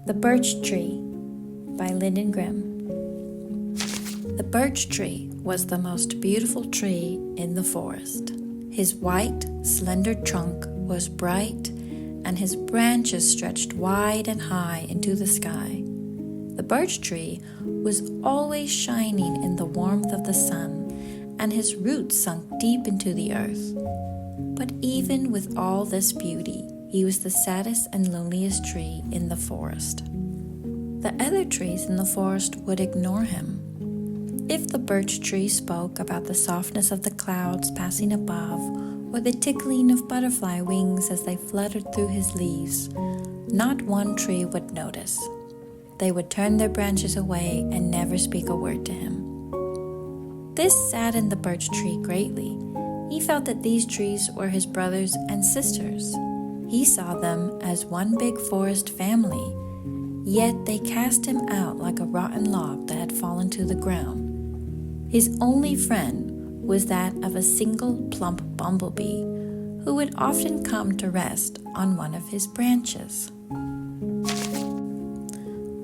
The Birch Tree by Linden. The birch tree was the most beautiful tree in the forest. His white, slender trunk was bright, and his branches stretched wide and high into the sky. The birch tree was always shining in the warmth of the sun, and his roots sunk deep into the earth. But even with all this beauty, he was the saddest and loneliest tree in the forest. The other trees in the forest would ignore him. If the birch tree spoke about the softness of the clouds passing above, or the tickling of butterfly wings as they fluttered through his leaves, not one tree would notice. They would turn their branches away and never speak a word to him. This saddened the birch tree greatly. He felt that these trees were his brothers and sisters. He saw them as one big forest family, yet they cast him out like a rotten log that had fallen to the ground. His only friend was that of a single plump bumblebee, who would often come to rest on one of his branches.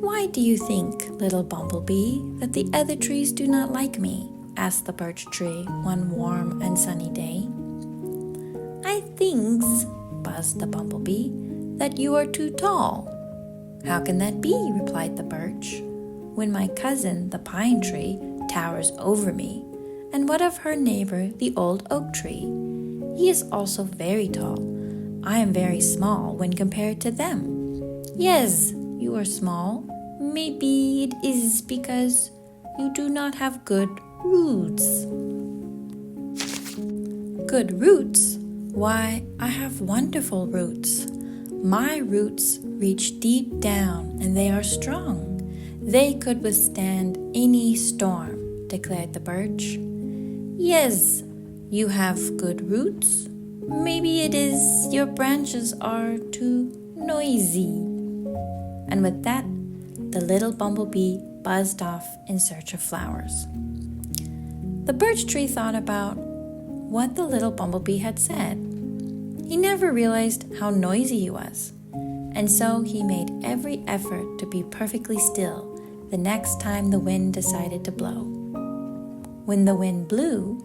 "Why do you think, little bumblebee, that the other trees do not like me?" asked the birch tree one warm and sunny day. "I thinks," buzzed the bumblebee, "that you are too tall." "How can that be?" replied the birch, "when my cousin, the pine tree, towers over me? And what of her neighbor, the old oak tree? He is also very tall. I am very small when compared to them." "Yes, you are small. Maybe it is because you do not have good roots." "Good roots? Why, I have wonderful roots. My roots reach deep down and they are strong. They could withstand any storm," declared the birch. "Yes, you have good roots. Maybe it is your branches are too noisy." And with that, the little bumblebee buzzed off in search of flowers. The birch tree thought about what the little bumblebee had said. He never realized how noisy he was, and so he made every effort to be perfectly still the next time the wind decided to blow. When the wind blew,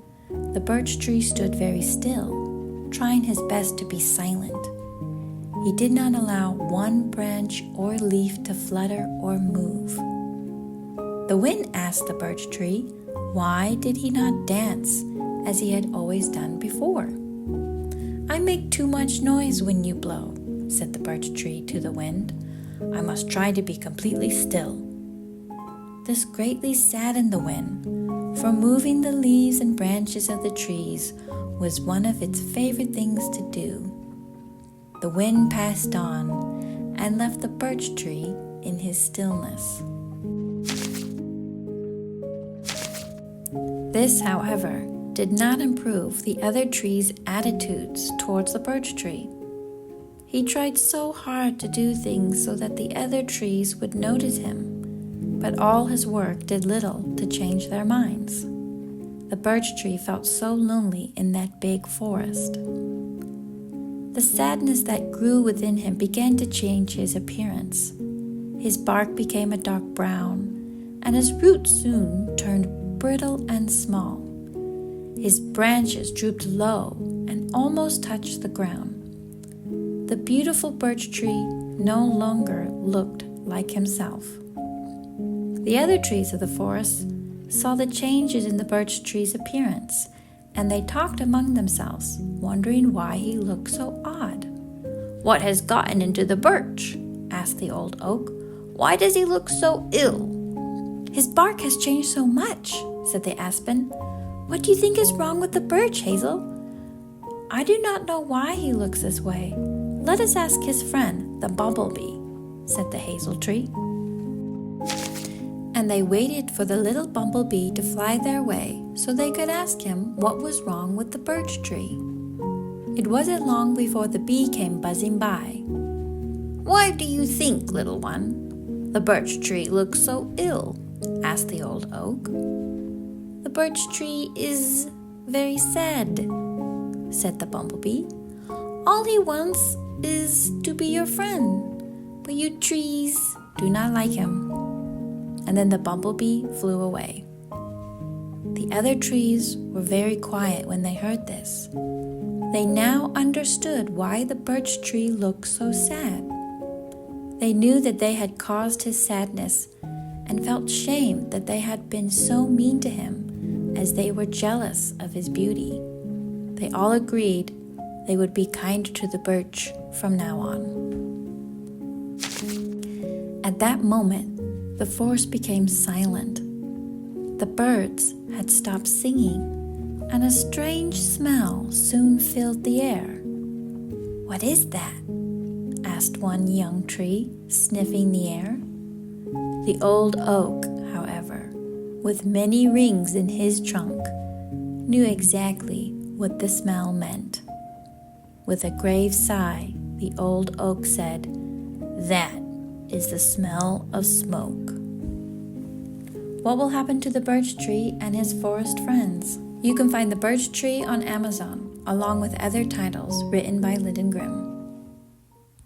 the birch tree stood very still, trying his best to be silent. He did not allow one branch or leaf to flutter or move. The wind asked the birch tree, why did he not dance as he had always done before? "I make too much noise when you blow," said the birch tree to the wind. "I must try to be completely still." This greatly saddened the wind, for moving the leaves and branches of the trees was one of its favorite things to do. The wind passed on and left the birch tree in his stillness. This, however, did not improve the other trees' attitudes towards the birch tree. He tried so hard to do things so that the other trees would notice him, but all his work did little to change their minds. The birch tree felt so lonely in that big forest. The sadness that grew within him began to change his appearance. His bark became a dark brown, and his roots soon turned brittle and small. His branches drooped low and almost touched the ground. The beautiful birch tree no longer looked like himself. The other trees of the forest saw the changes in the birch tree's appearance, and they talked among themselves, wondering why he looked so odd. "What has gotten into the birch?" asked the old oak. "Why does he look so ill?" "His bark has changed so much," said the aspen. "What do you think is wrong with the birch, Hazel?" "I do not know why he looks this way. Let us ask his friend, the bumblebee," said the hazel tree. And they waited for the little bumblebee to fly their way so they could ask him what was wrong with the birch tree. It wasn't long before the bee came buzzing by. "Why do you think, little one, the birch tree looks so ill?" asked the old oak. "The birch tree is very sad," said the bumblebee. "All he wants is to be your friend, but you trees do not like him. And then the bumblebee flew away. The other trees were very quiet when they heard this. They now understood why the birch tree looked so sad. They knew that they had caused his sadness and felt shame that they had been so mean to him, as they were jealous of his beauty. They all agreed they would be kind to the birch from now on. At that moment, the forest became silent. The birds had stopped singing, and a strange smell soon filled the air. "What is that?" asked one young tree, sniffing the air. The old oak, however, with many rings in his trunk, knew exactly what the smell meant. With a grave sigh, the old oak said, "That is the smell of smoke." What will happen to the birch tree and his forest friends? You can find The Birch Tree on Amazon, along with other titles written by Linden.